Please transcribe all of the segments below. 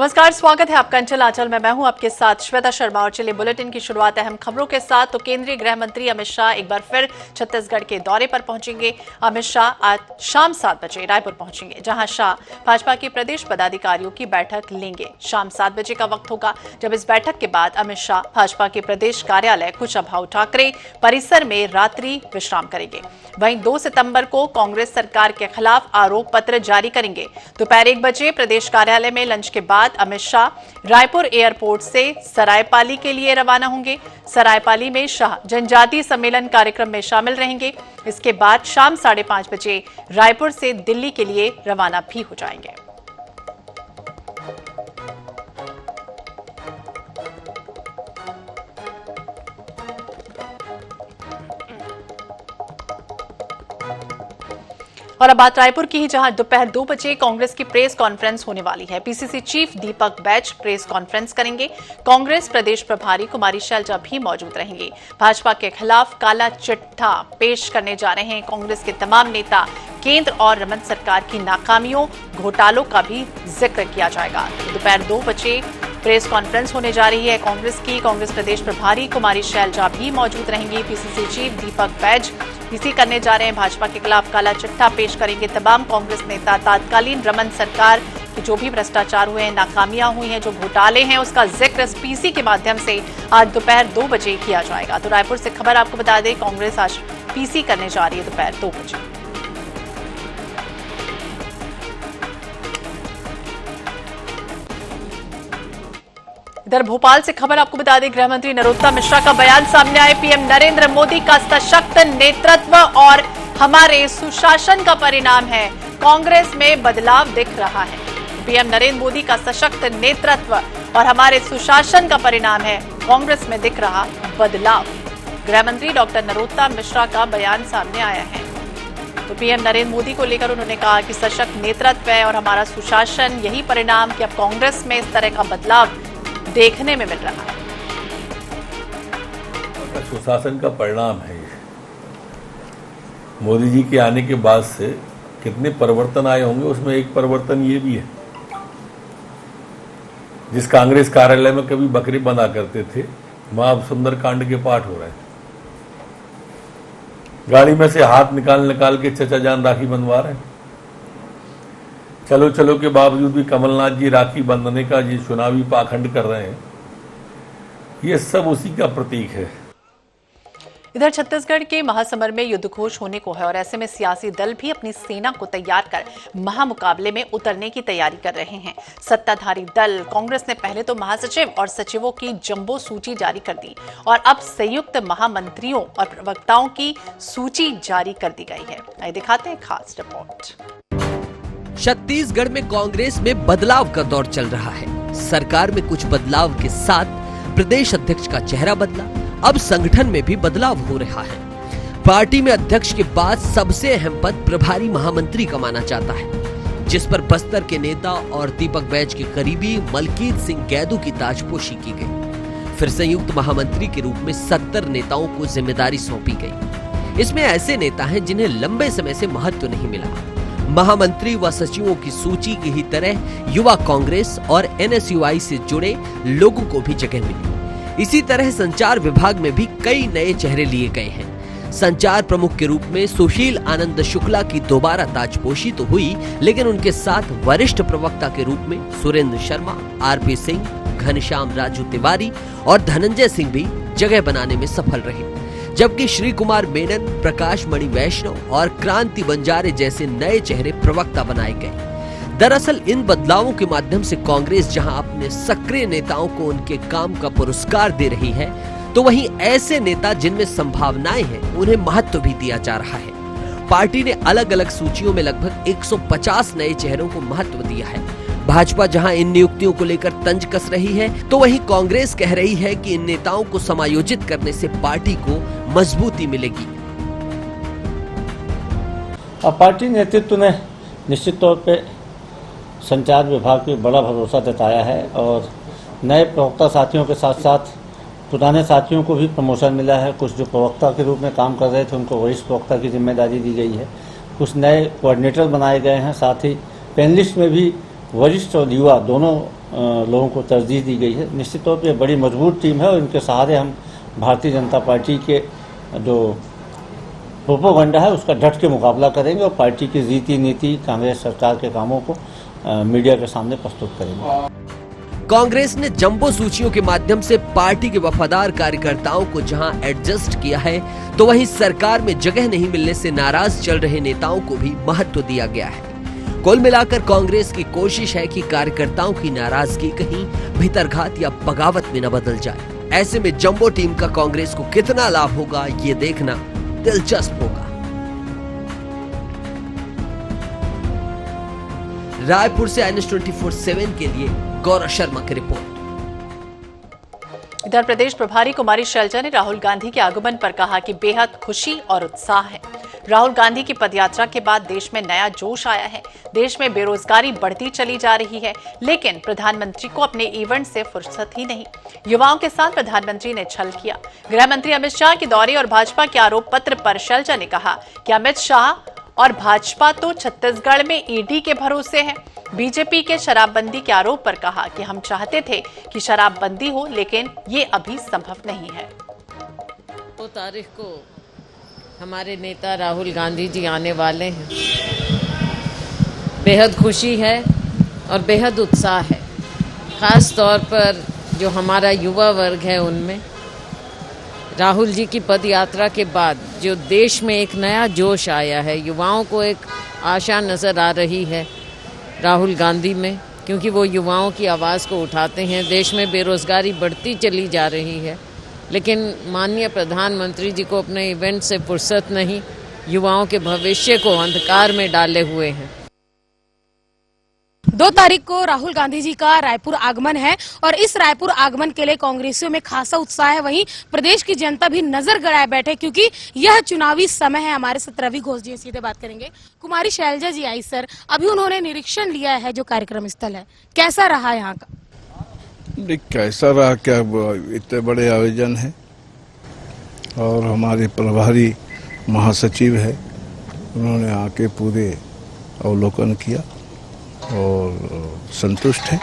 नमस्कार, स्वागत है आपका अंचल आंचल में। मैं हूं आपके साथ श्वेता शर्मा और चलिए बुलेटिन की शुरुआत अहम खबरों के साथ। तो केंद्रीय गृह मंत्री अमित शाह एक बार फिर छत्तीसगढ़ के दौरे पर पहुंचेंगे। अमित शाह आज शाम 7 बजे रायपुर पहुंचेंगे, जहां शाह भाजपा के प्रदेश पदाधिकारियों की बैठक लेंगे। शाम 7 बजे का वक्त होगा जब इस बैठक के बाद अमित शाह भाजपा के प्रदेश कार्यालय कुशाभाऊ ठाकरे परिसर में रात्रि विश्राम करेंगे। वहीं 2 सितंबर को कांग्रेस सरकार के खिलाफ आरोप पत्र जारी करेंगे। दोपहर 1 बजे प्रदेश कार्यालय में लंच के बाद अमित शाह रायपुर एयरपोर्ट से सरायपाली के लिए रवाना होंगे। सरायपाली में शाह जनजातीय सम्मेलन कार्यक्रम में शामिल रहेंगे। इसके बाद शाम 5:30 बजे रायपुर से दिल्ली के लिए रवाना भी हो जाएंगे। और अब बात रायपुर की ही, जहां दोपहर 2 बजे कांग्रेस की प्रेस कॉन्फ्रेंस होने वाली है। PCC chief Deepak Baij press conference करेंगे। कांग्रेस प्रदेश प्रभारी कुमारी शैलजा भी मौजूद रहेंगे। भाजपा के खिलाफ काला चिट्ठा पेश करने जा रहे हैं कांग्रेस के तमाम नेता। केंद्र और रमन सरकार की नाकामियों, घोटालों का भी जिक्र किया जाएगा। दोपहर 2 बजे प्रेस कॉन्फ्रेंस होने जा रही है कांग्रेस की। कांग्रेस प्रदेश प्रभारी कुमारी शैलजा भी मौजूद रहेंगी। PCC chief Deepak Baij PC करने जा रहे हैं। भाजपा के खिलाफ काला चिट्ठा पेश करेंगे तमाम कांग्रेस नेता। तत्कालीन रमन सरकार के जो भी भ्रष्टाचार हुए हैं, नाकामियां हुई हैं, जो घोटाले हैं, उसका जिक्र पीसी के माध्यम से आज दोपहर 2 बजे किया जाएगा। तो रायपुर से खबर आपको बता दें, कांग्रेस आज पीसी करने जा रही है दोपहर 2 बजे। इधर भोपाल से खबर आपको बता दें, गृह मंत्री नरोत्तम मिश्रा का बयान सामने आए। पीएम नरेंद्र मोदी का सशक्त नेतृत्व और हमारे सुशासन का परिणाम है, कांग्रेस में बदलाव दिख रहा है। पीएम नरेंद्र मोदी का सशक्त नेतृत्व और हमारे सुशासन का परिणाम है, कांग्रेस में दिख रहा बदलाव। गृह मंत्री डॉक्टर नरोत्तम मिश्रा का बयान सामने आया है। तो पीएम नरेंद्र मोदी को लेकर उन्होंने कहा कि सशक्त नेतृत्व है और हमारा सुशासन, यही परिणाम कि अब कांग्रेस में इस तरह का बदलाव देखने में मिल रहा है। सुशासन का परिणाम है ये। मोदी जी के आने के बाद से कितने परिवर्तन आए होंगे, उसमें एक परिवर्तन ये भी है, जिस कांग्रेस कार्यालय में कभी बकरी बंधा करते थे, वहां अब सुंदरकांड के पाठ हो रहे हैं। गाड़ी में से हाथ निकाल के चचा जान राखी बंधवा रहे हैं। चलो चलो के बावजूद भी कमलनाथ जी राखी बंधने का ये चुनावी पाखंड कर रहे हैं। ये सब उसी का प्रतीक है। इधर छत्तीसगढ़ के महासमर में युद्ध घोष होने को है और ऐसे में सियासी दल भी अपनी सेना को तैयार कर महामुकाबले में उतरने की तैयारी कर रहे हैं। सत्ताधारी दल कांग्रेस ने पहले तो महासचिव और सचिवों की जंबो सूची जारी कर दी और अब संयुक्त महामंत्रियों और प्रवक्ताओं की सूची जारी कर दी गई है। आइए दिखाते हैं खास रिपोर्ट। छत्तीसगढ़ में कांग्रेस में बदलाव का दौर चल रहा है। सरकार में कुछ बदलाव के साथ प्रदेश अध्यक्ष का चेहरा बदला, अब संगठन में भी बदलाव हो रहा है। पार्टी में अध्यक्ष के बाद सबसे अहम पद प्रभारी महामंत्री का माना जाता है, जिस पर बस्तर के नेता और दीपक बैज के करीबी मलकीत सिंह गैदू की ताजपोशी की गई। फिर संयुक्त महामंत्री के रूप में 70 नेताओं को जिम्मेदारी सौंपी गई। इसमें ऐसे नेता हैं जिन्हें लंबे समय से महत्व नहीं मिला। महामंत्री व सचिवों की सूची की ही तरह युवा कांग्रेस और एनएसयूआई से जुड़े लोगों को भी जगह मिली। इसी तरह संचार विभाग में भी कई नए चेहरे लिए गए हैं। संचार प्रमुख के रूप में सुशील आनंद शुक्ला की दोबारा ताजपोशी तो हुई, लेकिन उनके साथ वरिष्ठ प्रवक्ता के रूप में सुरेंद्र शर्मा, आरपी सिंह, घनश्याम राजू तिवारी और धनंजय सिंह भी जगह बनाने में सफल रहे। जबकि श्री कुमार मेनन, प्रकाश मणि वैष्णव और क्रांति बंजारे जैसे नए चेहरे प्रवक्ता बनाए गए। दरअसल इन बदलावों के माध्यम से कांग्रेस जहां अपने सक्रिय नेताओं को उनके काम का पुरस्कार दे रही है, तो वहीं ऐसे नेता जिनमें संभावनाएं हैं उन्हें महत्व भी दिया जा रहा है। पार्टी ने अलग अलग सूचियों में लगभग 150 नए चेहरों को महत्व दिया है। भाजपा जहां इन नियुक्तियों को लेकर तंज कस रही है, तो वहीं कांग्रेस कह रही है कि इन नेताओं को समायोजित करने से पार्टी को मजबूती मिलेगी। अब पार्टी नेतृत्व ने निश्चित तौर पे संचार विभाग पे बड़ा भरोसा जताया है और नए प्रवक्ता साथियों के साथ साथ पुराने साथियों को भी प्रमोशन मिला है। कुछ जो प्रवक्ता के रूप में काम कर रहे थे उनको वरिष्ठ प्रवक्ता की जिम्मेदारी दी गई है। कुछ नए कोऑर्डिनेटर बनाए गए हैं। साथ ही पैनलिस्ट में भी वरिष्ठ और युवा दोनों लोगों को तरजीह दी गई है। निश्चित तौर पर बड़ी मजबूत टीम है और इनके सहारे हम भारतीय जनता पार्टी के जो प्रोपोगंडा है उसका डट के मुकाबला करेंगे और पार्टी की रीति नीति, कांग्रेस सरकार के कामों को मीडिया के सामने प्रस्तुत करेंगे। कांग्रेस ने जंबो सूचियों के माध्यम से पार्टी के वफादार कार्यकर्ताओं को जहां एडजस्ट किया है, तो वहीं सरकार में जगह नहीं मिलने से नाराज चल रहे नेताओं को भी महत्व दिया गया है। कुल मिलाकर कांग्रेस की कोशिश है कि कार्यकर्ताओं की नाराजगी कहीं भीतरघात या बगावत में न बदल जाए। ऐसे में जंबो टीम का कांग्रेस को कितना लाभ होगा, ये देखना दिलचस्प होगा। रायपुर से INS24/7 के लिए गौरव शर्मा की रिपोर्ट। इधर प्रदेश प्रभारी कुमारी शैलजा ने राहुल गांधी के आगमन पर कहा कि बेहद खुशी और उत्साह है। राहुल गांधी की पदयात्रा के बाद देश में नया जोश आया है। देश में बेरोजगारी बढ़ती चली जा रही है, लेकिन प्रधानमंत्री को अपने इवेंट से फुर्सत ही नहीं। युवाओं के साथ प्रधानमंत्री ने छल किया। गृह मंत्री अमित शाह के दौरे और भाजपा के आरोप पत्र पर शैलजा ने कहा कि अमित शाह और भाजपा तो छत्तीसगढ़ में ईडी के भरोसे हैं। बीजेपी के शराबबंदी के आरोप पर कहा कि हम चाहते थे कि शराबबंदी हो, लेकिन ये अभी संभव नहीं है। 2 तारीख को हमारे नेता राहुल गांधी जी आने वाले हैं। बेहद खुशी है और बेहद उत्साह है, खास तौर पर जो हमारा युवा वर्ग है उनमें। राहुल जी की पद यात्रा के बाद जो देश में एक नया जोश आया है, युवाओं को एक आशा नज़र आ रही है राहुल गांधी में, क्योंकि वो युवाओं की आवाज़ को उठाते हैं। देश में बेरोज़गारी बढ़ती चली जा रही है, लेकिन माननीय प्रधानमंत्री जी को अपने इवेंट से फुर्सत नहीं, युवाओं के भविष्य को अंधकार में डाले हुए हैं। 2 तारीख को राहुल गांधी जी का रायपुर आगमन है और इस रायपुर आगमन के लिए कांग्रेसियों में खासा उत्साह है। वहीं प्रदेश की जनता भी नजर गड़ाए बैठे, क्योंकि यह चुनावी समय है। हमारे साथ रवि घोष जी सीधे बात करेंगे। कुमारी शैलजा जी आई सर, अभी उन्होंने निरीक्षण लिया है जो कार्यक्रम स्थल है, कैसा रहा यहाँ का? कैसा रहा क्या, इतने बड़े आयोजन है और हमारे प्रभारी महासचिव है, उन्होंने आके पूरे अवलोकन किया और संतुष्ट है।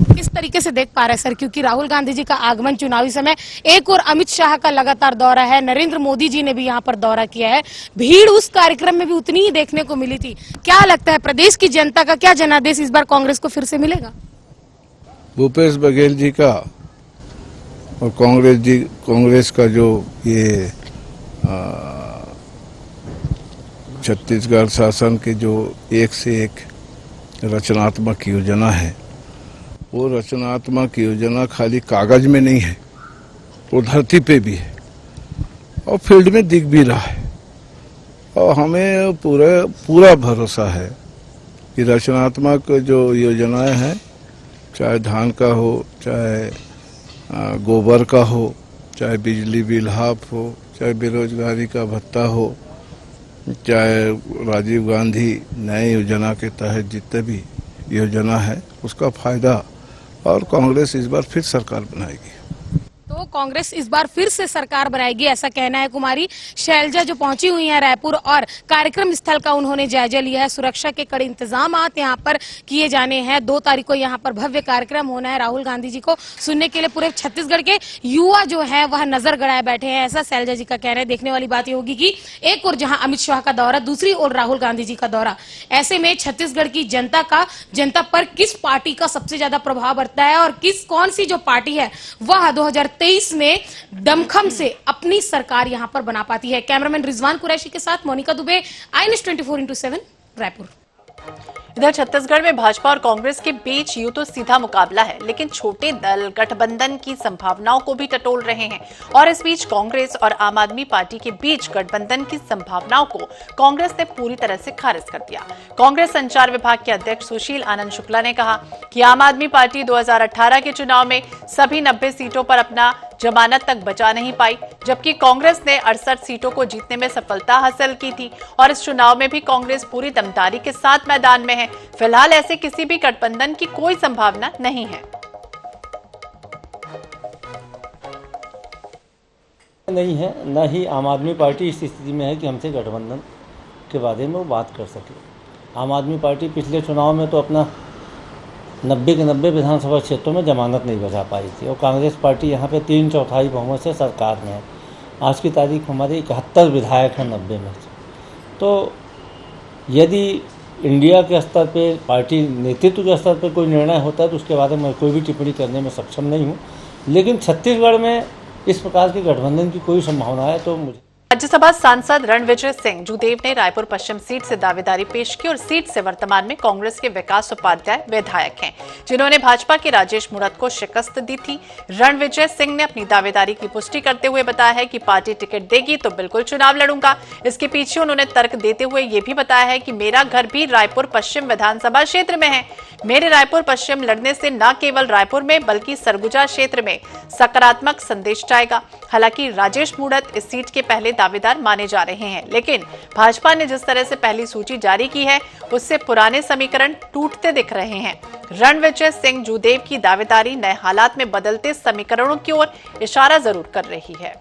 किस तरीके से देख पा रहे हैं सर, क्योंकि राहुल गांधी जी का आगमन चुनावी समय, एक और अमित शाह का लगातार दौरा है, नरेंद्र मोदी जी ने भी यहाँ पर दौरा किया है, भीड़ उस कार्यक्रम में भी उतनी ही देखने को मिली थी। क्या लगता है प्रदेश की जनता का क्या जनादेश इस बार कांग्रेस को फिर से मिलेगा? भूपेश बघेल जी का और कांग्रेस का जो ये छत्तीसगढ़ शासन के जो एक से एक रचनात्मक योजना है, वो रचनात्मक योजना खाली कागज में नहीं है, वो धरती पे भी है और फील्ड में दिख भी रहा है। और हमें पूरा भरोसा है कि रचनात्मक जो योजनाएं हैं, चाहे धान का हो, चाहे गोबर का हो, चाहे बिजली बिल हाफ हो, चाहे बेरोजगारी का भत्ता हो, चाहे राजीव गांधी नई योजना के तहत जितने भी योजना है उसका फायदा, और कांग्रेस इस बार फिर सरकार बनाएगी। तो कांग्रेस इस बार फिर से सरकार बनाएगी, ऐसा कहना है कुमारी शैलजा जो पहुंची हुई हैं रायपुर और कार्यक्रम स्थल का उन्होंने जायजा लिया है। सुरक्षा के कड़े इंतजाम यहाँ पर किए जाने हैं। 2 तारीख को यहाँ पर भव्य कार्यक्रम होना है। राहुल गांधी जी को सुनने के लिए पूरे छत्तीसगढ़ के युवा जो है वह नजर गड़ाए बैठे हैं, ऐसा शैलजा जी का कहना है। देखने वाली बात यह होगी कि एक और जहाँ अमित शाह का दौरा, दूसरी ओर राहुल गांधी जी का दौरा। ऐसे में छत्तीसगढ़ की जनता पर किस पार्टी का सबसे ज्यादा प्रभाव बढ़ता है और कौन सी जो पार्टी है वह 2023 में दमखम से अपनी सरकार यहां पर बना पाती है। कैमरामैन रिजवान कुरैशी के साथ मोनिका दुबे, INS24/7 रायपुर। इधर छत्तीसगढ़ में भाजपा और कांग्रेस के बीच यूं तो सीधा मुकाबला है, लेकिन छोटे दल गठबंधन की संभावनाओं को भी टटोल रहे हैं। और इस बीच कांग्रेस और आम आदमी पार्टी के बीच गठबंधन की संभावनाओं को कांग्रेस ने पूरी तरह से खारिज कर दिया। कांग्रेस संचार विभाग के अध्यक्ष सुशील आनंद शुक्ला ने कहा कि आम आदमी पार्टी 2018 के चुनाव में सभी 90 सीटों पर अपना जमानत तक बचा नहीं पाई, जबकि कांग्रेस ने 68 सीटों को जीतने में सफलता हासिल की थी। और इस चुनाव में भी कांग्रेस पूरी दमदारी के साथ मैदान में है। फिलहाल ऐसे किसी भी गठबंधन की कोई संभावना नहीं है। नहीं है, न ही आम आदमी पार्टी इस स्थिति में है कि हमसे गठबंधन के बारे में वो बात कर सके। आम आदमी पार्टी पिछले चुनाव में तो अपना 90 के 90 विधानसभा क्षेत्रों में जमानत नहीं बचा पाई थी और कांग्रेस पार्टी यहाँ पे 3/4 बहुमत से सरकार में है। आज की तारीख हमारे 71 विधायक हैं 90 में से। तो यदि इंडिया के स्तर पे पार्टी नेतृत्व के स्तर पे कोई निर्णय होता है तो उसके बारे में कोई भी टिप्पणी करने में सक्षम नहीं हूँ, लेकिन छत्तीसगढ़ में इस प्रकार के गठबंधन की कोई संभावना है तो मुझे। राज्यसभा सांसद रणविजय सिंह जूदेव ने रायपुर पश्चिम सीट से दावेदारी पेश की और सीट से वर्तमान में कांग्रेस के विकास उपाध्याय विधायक हैं, जिन्होंने भाजपा के राजेश मूणत को शिकस्त दी थी। रणविजय सिंह ने अपनी दावेदारी की पुष्टि करते हुए बताया है कि पार्टी टिकट देगी तो बिल्कुल चुनाव लड़ूंगा। इसके पीछे उन्होंने तर्क देते हुए ये भी बताया है कि मेरा घर भी रायपुर पश्चिम विधानसभा क्षेत्र में है। मेरे रायपुर पश्चिम लड़ने से न केवल रायपुर में बल्कि सरगुजा क्षेत्र में सकारात्मक संदेश जाएगा। हालांकि राजेश मूणत इस सीट के पहले दावेदार माने जा रहे हैं, लेकिन भाजपा ने जिस तरह से पहली सूची जारी की है उससे पुराने समीकरण टूटते दिख रहे हैं। रणविजय सिंह जूदेव की दावेदारी नए हालात में बदलते समीकरणों की ओर इशारा जरूर कर रही है।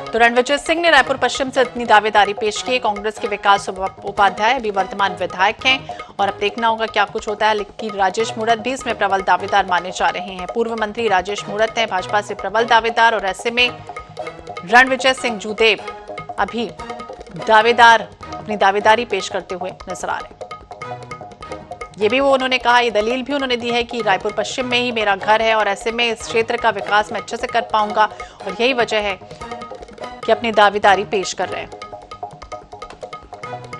तो रणविजय सिंह ने रायपुर पश्चिम से अपनी दावेदारी पेश की। कांग्रेस के विकास उपाध्याय अभी वर्तमान विधायक हैं और अब देखना होगा क्या कुछ होता है, लेकिन राजेश मूणत भी इसमें प्रबल दावेदार माने जा रहे हैं। पूर्व मंत्री राजेश मूणत हैं भाजपा से प्रबल दावेदार और ऐसे में रणविजय सिंह जूदेव अभी दावेदार अपनी दावेदारी पेश करते हुए नजर आ रहे हैं। ये भी वो उन्होंने कहा, ये दलील भी उन्होंने दी है कि रायपुर पश्चिम में ही मेरा घर है और ऐसे में इस क्षेत्र का विकास मैं अच्छे से कर पाऊंगा और यही वजह है कि अपनी दावेदारी पेश कर रहे हैं।